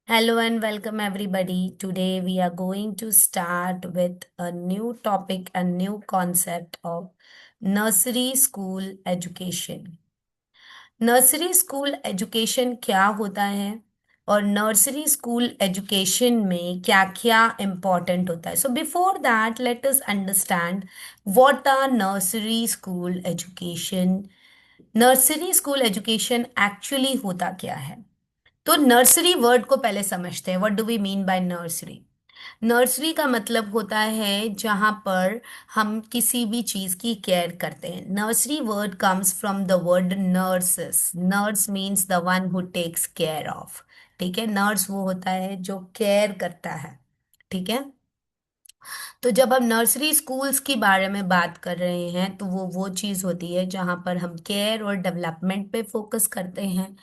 Hello and welcome everybody. Today we are going to start with a new topic, a new concept of nursery school education. Nursery school education क्या होता है और nursery school education में क्या क्या important होता है. So before that let us understand what are nursery school education. Nursery school education actually होता क्या है. तो नर्सरी वर्ड को पहले समझते हैं. What do we mean by nursery. Nursery का मतलब होता है जहां पर हम किसी भी चीज की केयर करते हैं. Nursery word comes from the word nurses. Nurse means the one who takes care of. ठीक है, नर्स वो होता है जो केयर करता है. ठीक है. तो जब हम नर्सरी स्कूल्स के बारे में बात कर रहे हैं तो वो चीज होती है जहां पर हम केयर और डेवलपमेंट पे फोकस करते हैं.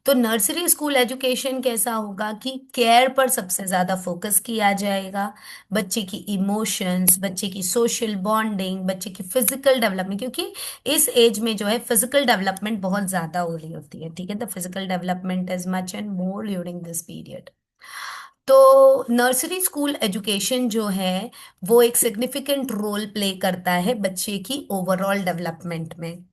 तो नर्सरी स्कूल एजुकेशन कैसा होगा कि केयर पर सबसे ज्यादा फोकस किया जाएगा. बच्चे की इमोशंस, बच्चे की सोशल बॉन्डिंग, बच्चे की फिजिकल डेवलपमेंट, क्योंकि इस एज में जो है फिजिकल डेवलपमेंट बहुत ज्यादा हो रही होती है. ठीक है, the physical development is much and more during this period. तो नर्सरी स्कूल एजुकेशन जो है वो एक सिग्निफिकेंट रोल प्ले करता है बच्चे की ओवरऑल डेवलपमेंट में.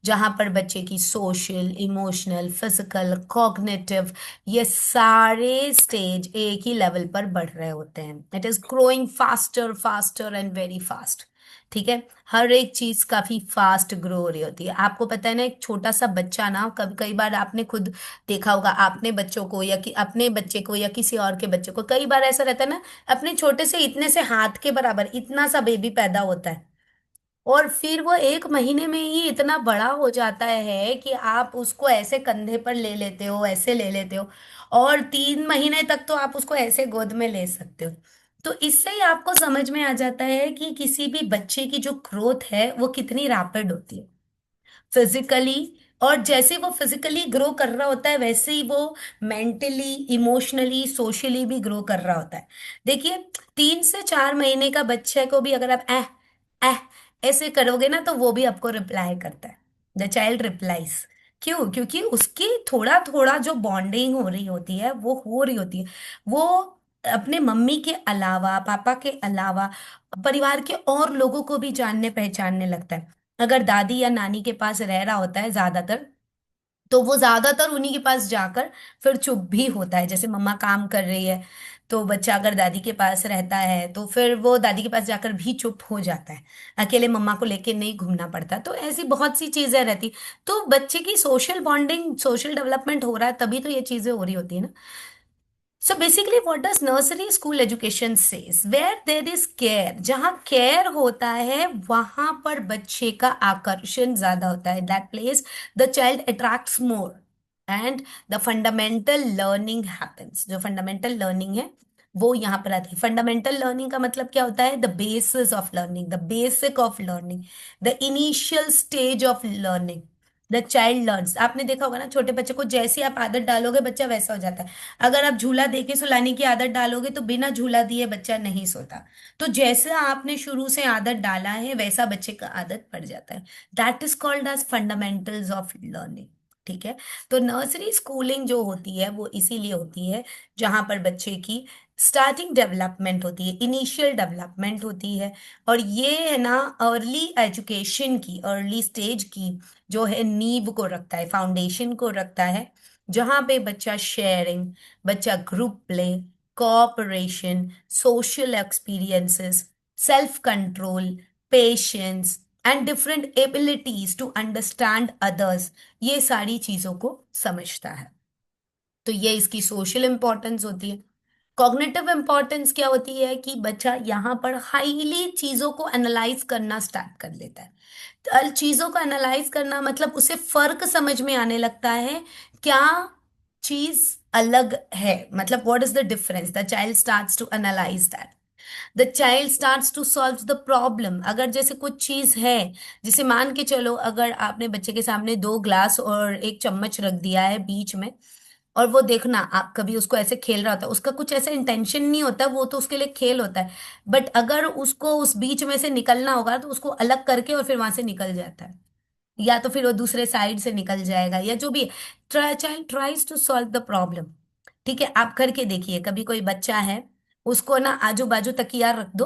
जहां पर बच्चे की सोशल, इमोशनल, फिजिकल, कॉग्निटिव, ये सारे स्टेज एक ही लेवल पर बढ़ रहे होते हैं. It is growing faster faster and very fast. ठीक है, हर एक चीज काफी फास्ट ग्रो हो रही होती है. आपको पता है ना, एक छोटा सा बच्चा ना, कभी कई बार आपने खुद देखा होगा, आपने बच्चों को या कि अपने बच्चे को या किसी और के बच्चे को, कई बार ऐसा रहता है ना, अपने छोटे से इतने से हाथ के बराबर इतना सा बेबी पैदा होता है और फिर वो 1 महीने में ही इतना बड़ा हो जाता है कि आप उसको ऐसे कंधे पर ले लेते हो, ऐसे ले लेते हो, और 3 महीने तक तो आप उसको ऐसे गोद में ले सकते हो. तो इससे ही आपको समझ में आ जाता है कि किसी भी बच्चे की जो ग्रोथ है वो कितनी रैपिड होती है फिजिकली. और जैसे वो फिजिकली ग्रो कर रहा होता है वैसे ही वो मेंटली, इमोशनली, सोशली भी ग्रो कर रहा होता है. देखिए, 3 से 4 महीने का बच्चे को भी अगर आप एह ऐसे करोगे ना तो वो भी आपको रिप्लाई करता है. The child replies. क्यों? क्योंकि उसकी थोड़ा थोड़ा जो बॉन्डिंग हो रही होती है वो हो रही होती है. वो अपने मम्मी के अलावा, पापा के अलावा, परिवार के और लोगों को भी जानने पहचानने लगता है. अगर दादी या नानी के पास रह रहा होता है ज्यादातर, तो वो ज्यादातर उन्हीं के पास जाकर फिर चुप भी होता है. जैसे मम्मा काम कर रही है तो बच्चा अगर दादी के पास रहता है तो फिर वो दादी के पास जाकर भी चुप हो जाता है. अकेले मम्मा को लेके नहीं घूमना पड़ता. तो ऐसी बहुत सी चीजें रहती. तो बच्चे की सोशल बॉन्डिंग, सोशल डेवलपमेंट हो रहा है तभी तो ये चीजें हो रही होती है ना. So basically what does nursery school education says, where there is care. जहां केयर होता है वहां पर बच्चे का आकर्षण ज्यादा होता है. That place the child attracts more and the fundamental learning happens. जो फंडामेंटल लर्निंग है वो यहाँ पर आती है. फंडामेंटल लर्निंग का मतलब क्या होता है? The basis of learning, the basic of learning, the initial stage of learning. The child learns. आपने देखा होगा ना, छोटे बच्चे को जैसे आप आदत डालोगे बच्चा वैसा हो जाता है. अगर आप झूला देके सुलाने की आदत डालोगे तो बिना झूला दिए बच्चा नहीं सोता. तो जैसा आपने शुरू से आदत डाला है वैसा बच्चे का आदत पड़ जाता है. That is called as fundamentals of learning. ठीक है. तो नर्सरी स्कूलिंग जो होती है वो इसीलिए होती है जहां पर बच्चे की स्टार्टिंग डेवलपमेंट होती है, इनिशियल डेवलपमेंट होती है. और ये है ना, अर्ली एजुकेशन की, अर्ली स्टेज की जो है नींव को रखता है, फाउंडेशन को रखता है. जहां पे बच्चा शेयरिंग, बच्चा group play, cooperation, social experiences, self control, patience and different abilities to understand others, ये सारी चीजों को समझता है. तो ये इसकी सोशल इंपॉर्टेंस होती है. कॉग्निटिव इंपॉर्टेंस क्या होती है कि बच्चा यहाँ पर हाईली चीजों को एनालाइज करना स्टार्ट कर लेता है. चीजों को एनालाइज करना मतलब उसे फर्क समझ में आने लगता है. क्या चीज अलग है, मतलब what is the difference. The child starts to analyse that. The child starts to solve the problem. अगर जैसे कुछ चीज है, जैसे मान के चलो अगर आपने बच्चे के सामने 2 ग्लास और एक चम्मच रख दिया है बीच में, और वो देखना आप कभी उसको ऐसे खेल रहा होता है, उसका कुछ ऐसा इंटेंशन नहीं होता, वो तो उसके लिए खेल होता है. बट अगर उसको उस बीच में से निकलना होगा तो उसको अलग करके और फिर वहां से निकल जाता है, या तो फिर वो दूसरे साइड से निकल जाएगा या जो भी. Child tries to solve the problem. ठीक है, आप करके देखिए, कभी कोई बच्चा है, उसको ना आजू बाजू तकिया रख दो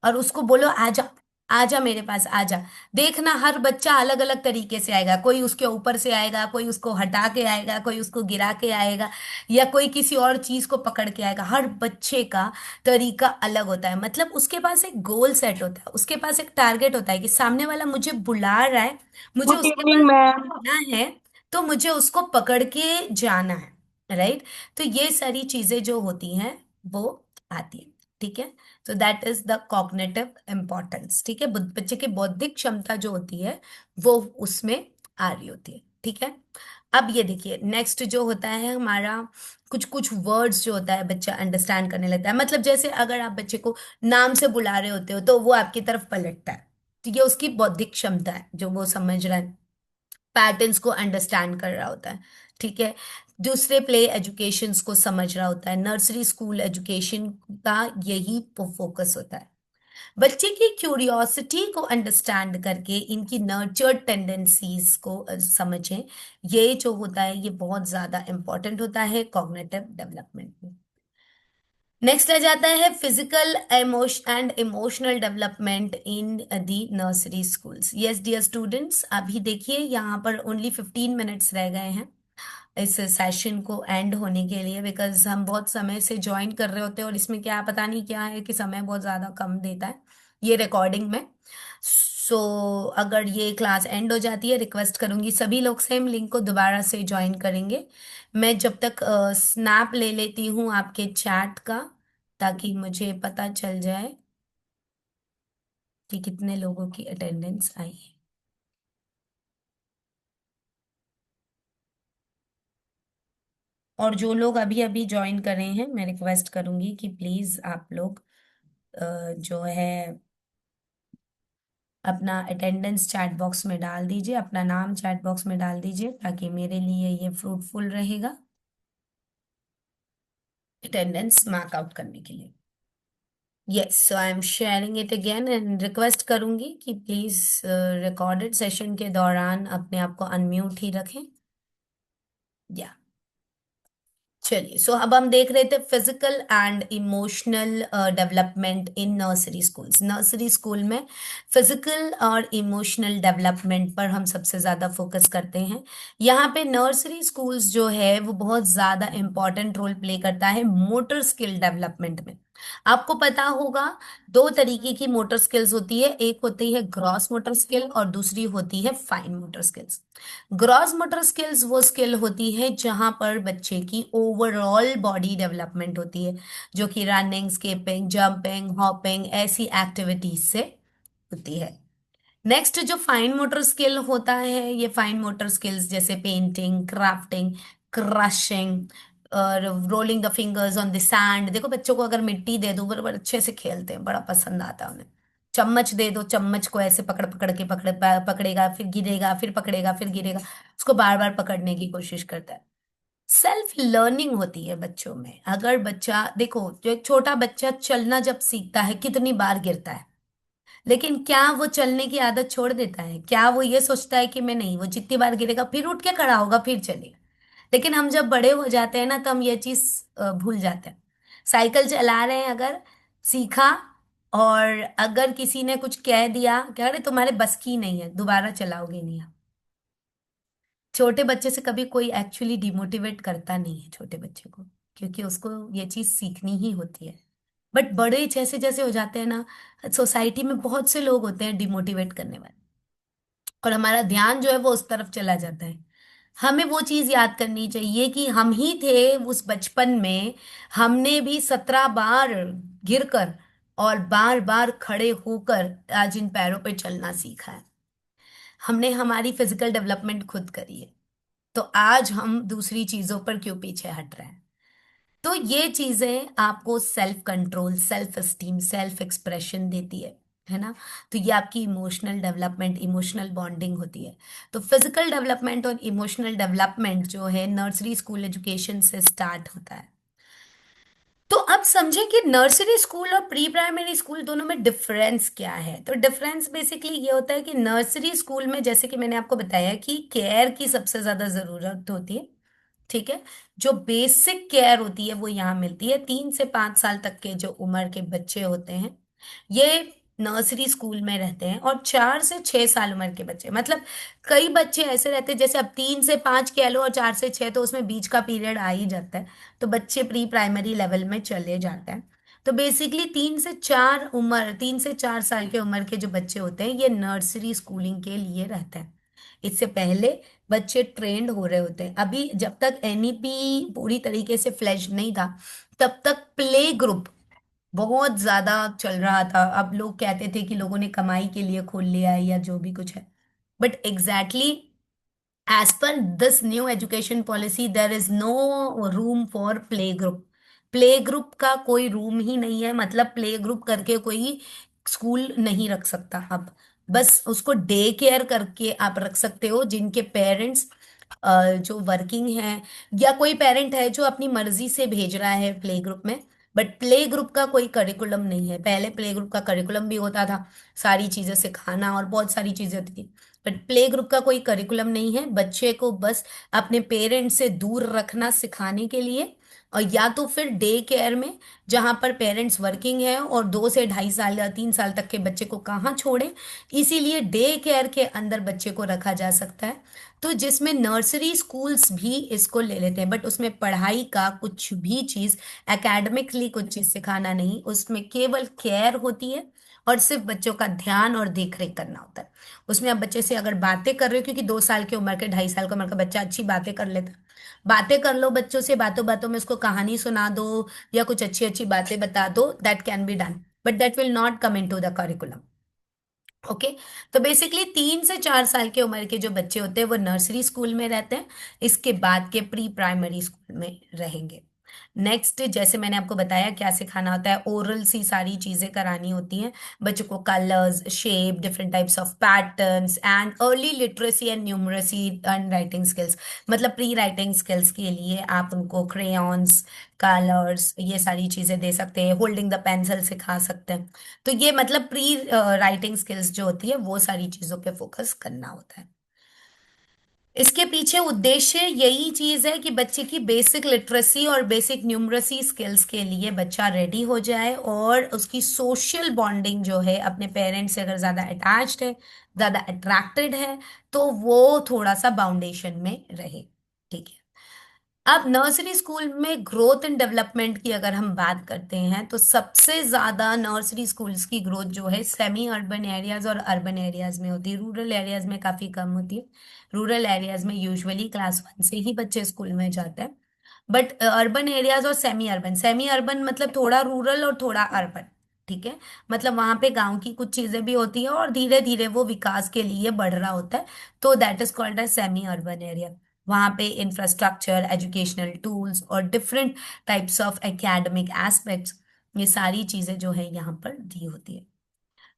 और उसको बोलो आजा, आजा मेरे पास आजा। देखना हर बच्चा अलग अलग तरीके से आएगा, कोई उसके ऊपर से आएगा, कोई उसको हटा के आएगा, कोई उसको गिरा के आएगा, या कोई किसी और चीज को पकड़ के आएगा। हर बच्चे का तरीका अलग होता है, मतलब उसके पास एक गोल सेट होता है, उसके पास एक टारगेट होता है कि सामने वाला मुझे बुला रहा है, मुझे गुड उसके इवनिंग पास मैम। जाना है, तो मुझे उसको पकड़ के जाना है, राइट। तो ये सारी चीजें जो होती हैं वो आती है, ठीक है। तो that is the cognitive importance, ठीक है, बच्चे की बौद्धिक क्षमता जो होती है वो उसमें आ रही होती है, ठीक है। अब ये देखिए, नेक्स्ट जो होता है हमारा, कुछ कुछ वर्ड्स जो होता है बच्चा अंडरस्टैंड करने लगता है, मतलब जैसे अगर आप बच्चे को नाम से बुला रहे होते हो तो वो आपकी तरफ पलटता है, तो ये उसकी बौद्धिक क्षमता है, जो वो समझ रहा है, पैटर्न्स को अंडरस्टैंड कर रहा होता है, ठीक है। दूसरे प्ले एजुकेशंस को समझ रहा होता है, नर्सरी स्कूल एजुकेशन का यही फोकस होता है, बच्चे की क्यूरियोसिटी को अंडरस्टैंड करके इनकी नर्चर्ड टेंडेंसीज को समझें। ये जो होता है ये बहुत ज्यादा इंपॉर्टेंट होता है कॉग्निटिव डेवलपमेंट में। नेक्स्ट आ जाता है physical emotion and emotional development in the nursery schools. Yes dear students, अभी देखिए यहाँ पर ओनली 15 मिनट्स रह गए हैं इस सेशन को एंड होने के लिए, बिकॉज हम बहुत समय से ज्वाइन कर रहे होते हैं और इसमें क्या पता नहीं क्या है कि समय बहुत ज़्यादा कम देता है ये रिकॉर्डिंग में। सो अगर ये क्लास एंड हो जाती है, रिक्वेस्ट करूंगी सभी लोग सेम लिंक को दोबारा से ज्वाइन करेंगे। मैं जब तक स्नैप ले लेती हूँ आपके चैट का, ताकि मुझे पता चल जाए कि कितने लोगों की अटेंडेंस आई है। और जो लोग अभी अभी ज्वाइन कर रहे हैं, मैं रिक्वेस्ट करूंगी कि प्लीज आप लोग जो है अपना अटेंडेंस चैट बॉक्स में डाल दीजिए, अपना नाम चैट बॉक्स में डाल दीजिए, ताकि मेरे लिए ये फ्रूटफुल रहेगा अटेंडेंस मार्क आउट करने के लिए। Yes, so I am sharing it again and request करूंगी कि प्लीज रिकॉर्डेड सेशन के दौरान अपने आप को अनम्यूट ही रखें। या चलिए, सो अब हम देख रहे थे physical and emotional development in nursery schools. Nursery school में फिजिकल और इमोशनल डेवलपमेंट पर हम सबसे ज़्यादा फोकस करते हैं। यहाँ पे नर्सरी स्कूल्स जो है वो बहुत ज़्यादा इंपॉर्टेंट रोल प्ले करता है मोटर स्किल डेवलपमेंट में। आपको पता होगा, दो तरीके की मोटर स्किल्स होती है, एक होती है ग्रॉस मोटर स्किल और दूसरी होती है fine motor skills. Gross motor skills वो स्किल होती है जहां पर बच्चे की ओवरऑल बॉडी डेवलपमेंट होती है, जो कि रनिंग, स्किपिंग, जंपिंग, हॉपिंग ऐसी एक्टिविटीज से होती है। नेक्स्ट जो फाइन मोटर स्किल होता है, ये फाइन मोटर स्किल्स जैसे पेंटिंग, क्राफ्टिंग, क्रशिंग और rolling the fingers on the sand. देखो बच्चों को अगर मिट्टी दे दो बड़े बड़े अच्छे से खेलते हैं, बड़ा पसंद आता है उन्हें। चम्मच दे दो, चम्मच को ऐसे पकड़ पकड़ के पकड़ेगा, फिर गिरेगा, फिर पकड़ेगा, फिर गिरेगा, उसको बार बार पकड़ने की कोशिश करता है। सेल्फ लर्निंग होती है बच्चों में। अगर बच्चा, देखो जो एक छोटा बच्चा चलना जब सीखता है कितनी बार गिरता है, लेकिन क्या वो चलने की आदत छोड़ देता है? क्या वो ये सोचता है कि मैं नहीं, वो जितनी बार गिरेगा फिर उठ के खड़ा होगा फिर चलेगा। लेकिन हम जब बड़े हो जाते हैं ना, तो हम ये चीज भूल जाते हैं। साइकिल चला रहे हैं अगर, सीखा, और अगर किसी ने कुछ कह दिया क्या, अरे तुम्हारे बस की नहीं है, दोबारा चलाओगे नहीं आप। छोटे बच्चे से कभी कोई एक्चुअली डिमोटिवेट करता नहीं है छोटे बच्चे को, क्योंकि उसको ये चीज सीखनी ही होती है। बट बड़े जैसे जैसे हो जाते हैं ना, सोसाइटी में बहुत से लोग होते हैं डिमोटिवेट करने वाले, और हमारा ध्यान जो है वो उस तरफ चला जाता है। हमें वो चीज याद करनी चाहिए कि हम ही थे उस बचपन में, हमने भी 17 बार गिरकर और बार बार खड़े होकर आज इन पैरों पे चलना सीखा है। हमने हमारी फिजिकल डेवलपमेंट खुद करी है, तो आज हम दूसरी चीजों पर क्यों पीछे हट रहे हैं? तो ये चीजें आपको self control, self esteem, self expression देती है ना। तो ये आपकी इमोशनल डेवलपमेंट, इमोशनल बॉन्डिंग होती है। तो फिजिकल डेवलपमेंट और इमोशनल डेवलपमेंट जो है नर्सरी स्कूल एजुकेशन से स्टार्ट होता है। तो अब समझें कि नर्सरी स्कूल और प्री प्राइमरी स्कूल दोनों में डिफरेंस क्या है। तो डिफरेंस बेसिकली ये होता है कि नर्सरी स्कूल में, जैसे कि मैंने आपको बताया, कि केयर की सबसे ज्यादा जरूरत होती है, ठीक है। जो बेसिक केयर होती है वो यहाँ मिलती है। 3 से 5 साल तक के जो उम्र के बच्चे होते हैं ये नर्सरी स्कूल में रहते हैं, और 4 से 6 साल उम्र के बच्चे, मतलब कई बच्चे ऐसे रहते हैं, जैसे अब 3 से 5 कह लो और 4 से 6, तो उसमें बीच का पीरियड आ ही जाता है, तो बच्चे प्री प्राइमरी लेवल में चले जाते हैं। तो बेसिकली 3 से 4 साल के उम्र के जो बच्चे होते हैं ये नर्सरी स्कूलिंग के लिए रहते हैं। इससे पहले बच्चे ट्रेंड हो रहे होते हैं। अभी जब तक एनईपी पूरी तरीके से फ्लैश नहीं था तब तक प्ले ग्रुप बहुत ज्यादा चल रहा था। अब लोग कहते थे कि लोगों ने कमाई के लिए खोल लिया है या जो भी कुछ है, but exactly as per this new education policy there is no room for play group। Play group का कोई रूम ही नहीं है, मतलब प्ले ग्रुप करके कोई स्कूल नहीं रख सकता अब। बस उसको डे केयर करके आप रख सकते हो, जिनके पेरेंट्स जो वर्किंग हैं, या कोई पेरेंट है जो अपनी मर्जी से भेज रहा है प्ले ग्रुप में। बट प्ले ग्रुप का कोई करिकुलम नहीं है। पहले प्ले ग्रुप का करिकुलम भी होता था, सारी चीजें सिखाना और बहुत सारी चीजें होती थी, बट प्ले ग्रुप का कोई करिकुलम नहीं है। बच्चे को बस अपने पेरेंट्स से दूर रखना सिखाने के लिए, और या तो फिर डे केयर में, जहां पर पेरेंट्स वर्किंग है और 2 से 2.5 साल या 3 साल तक के बच्चे को कहाँ छोड़े, इसीलिए डे केयर के अंदर बच्चे को रखा जा सकता है। तो जिसमें नर्सरी स्कूल्स भी इसको ले लेते हैं, बट उसमें पढ़ाई का कुछ भी चीज, एकेडमिकली कुछ चीज सिखाना नहीं, उसमें केवल केयर होती है और सिर्फ बच्चों का ध्यान और देख रेख करना होता है। उसमें आप बच्चे से अगर बातें कर रहे हो, क्योंकि 2 साल की उम्र के 2.5 साल की उम्र का बच्चा अच्छी बातें कर लेता है, बातें कर लो बच्चों से, बातों बातों में उसको कहानी सुना दो या कुछ अच्छी अच्छी बातें बता दो, that can be done, but that will not come in to the curriculum. Okay. तो बेसिकली 3 से 4 साल के उम्र के जो बच्चे होते हैं वो नर्सरी स्कूल में रहते हैं, इसके बाद के प्री प्राइमरी स्कूल में रहेंगे। नेक्स्ट, जैसे मैंने आपको बताया क्या सिखाना होता है, ओरल सी सारी चीजें करानी होती हैं बच्चों को, colours, shape, different types of patterns, and early literacy and numeracy and writing skills. मतलब प्री राइटिंग स्किल्स के लिए आप उनको क्रेयॉन्स, कलर्स, ये सारी चीजें दे सकते हैं, होल्डिंग द पेंसिल सिखा सकते हैं। तो ये मतलब प्री राइटिंग स्किल्स जो होती है वो सारी चीजों पे फोकस करना होता है। इसके पीछे उद्देश्य यही चीज है कि बच्चे की बेसिक लिटरेसी और बेसिक न्यूमरेसी स्किल्स के लिए बच्चा रेडी हो जाए, और उसकी सोशल बॉन्डिंग जो है अपने पेरेंट्स से अगर ज्यादा अटैच्ड है, ज्यादा अट्रैक्टेड है, तो वो थोड़ा सा बाउंडेशन में रहे। ठीक है। अब नर्सरी स्कूल में ग्रोथ एंड डेवलपमेंट की अगर हम बात करते हैं तो सबसे ज्यादा नर्सरी स्कूल्स की ग्रोथ जो है सेमी अर्बन एरियाज और अर्बन एरियाज में होती है। रूरल एरियाज में काफी कम होती है। रूरल एरियाज में यूजुअली क्लास 1 से ही बच्चे स्कूल में जाते हैं, बट अर्बन एरियाज और सेमी अर्बन मतलब थोड़ा रूरल और थोड़ा अर्बन। ठीक है। मतलब वहां पे गांव की कुछ चीजें भी होती है और धीरे धीरे वो विकास के लिए बढ़ रहा होता है, तो that is called as semi urban area. वहां पे इंफ्रास्ट्रक्चर, एजुकेशनल टूल्स और different types of academic aspects, ये सारी चीजें जो है यहाँ पर दी होती है।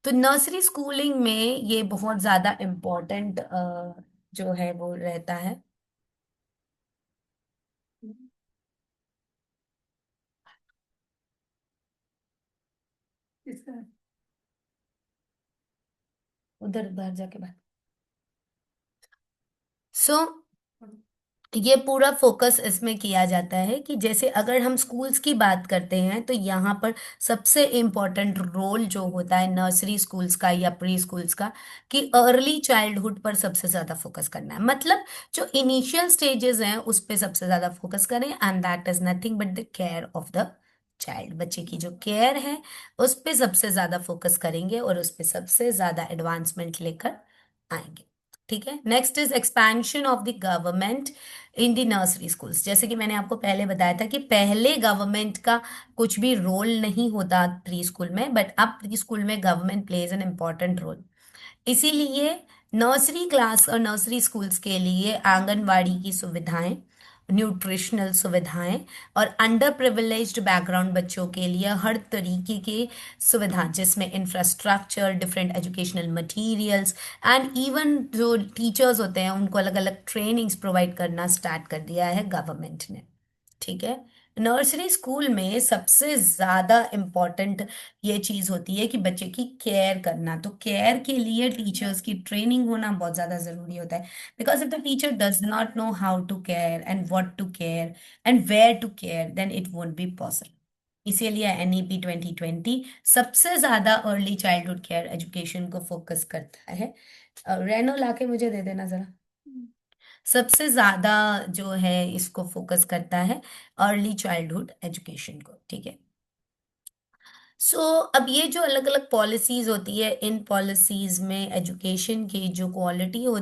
तो नर्सरी स्कूलिंग में ये बहुत ज्यादा इम्पोर्टेंट जो है वो रहता है। इसका उधर बाहर जाके बात। सो ये पूरा फोकस इसमें किया जाता है कि जैसे अगर हम स्कूल्स की बात करते हैं तो यहाँ पर सबसे इम्पोर्टेंट रोल जो होता है नर्सरी स्कूल्स का या प्री स्कूल्स का, कि अर्ली चाइल्डहुड पर सबसे ज्यादा फोकस करना है। मतलब जो इनिशियल स्टेजेस हैं उस पे सबसे ज्यादा फोकस करें, and that is nothing but the care of the child. बच्चे की जो केयर है उस पे सबसे ज्यादा फोकस करेंगे और उस पे सबसे ज्यादा एडवांसमेंट लेकर आएंगे। ठीक है। Next is expansion of the government in the nursery schools. जैसे कि मैंने आपको पहले बताया था कि पहले गवर्नमेंट का कुछ भी रोल नहीं होता प्री स्कूल में, बट अब प्री स्कूल में government plays an important role. इसीलिए नर्सरी क्लास और नर्सरी स्कूल्स के लिए आंगनवाड़ी की सुविधाएं, न्यूट्रिशनल सुविधाएं, और अंडर प्रिविलेज्ड बैकग्राउंड बच्चों के लिए हर तरीके की सुविधा, जिसमें infrastructure, different educational materials, and even जो टीचर्स होते हैं उनको अलग अलग ट्रेनिंग्स प्रोवाइड करना स्टार्ट कर दिया है गवर्नमेंट ने। ठीक है। नर्सरी स्कूल में सबसे ज्यादा इम्पोर्टेंट ये चीज होती है कि बच्चे की केयर करना। तो केयर के लिए टीचर्स की ट्रेनिंग होना बहुत ज्यादा जरूरी होता है। Because if the teacher does not know how to care and what to care and where to care, then it won't be possible. इसीलिए एनईपी 2020 सबसे ज्यादा अर्ली चाइल्डहुड केयर एजुकेशन को फोकस करता है। रेनो लाके मुझे दे देना जरा। सबसे ज्यादा जो है इसको फोकस करता है अर्ली चाइल्डहुड एजुकेशन को, ठीक है। सो अब ये जो अलग अलग पॉलिसीज होती है, इन पॉलिसीज में एजुकेशन की जो क्वालिटी होती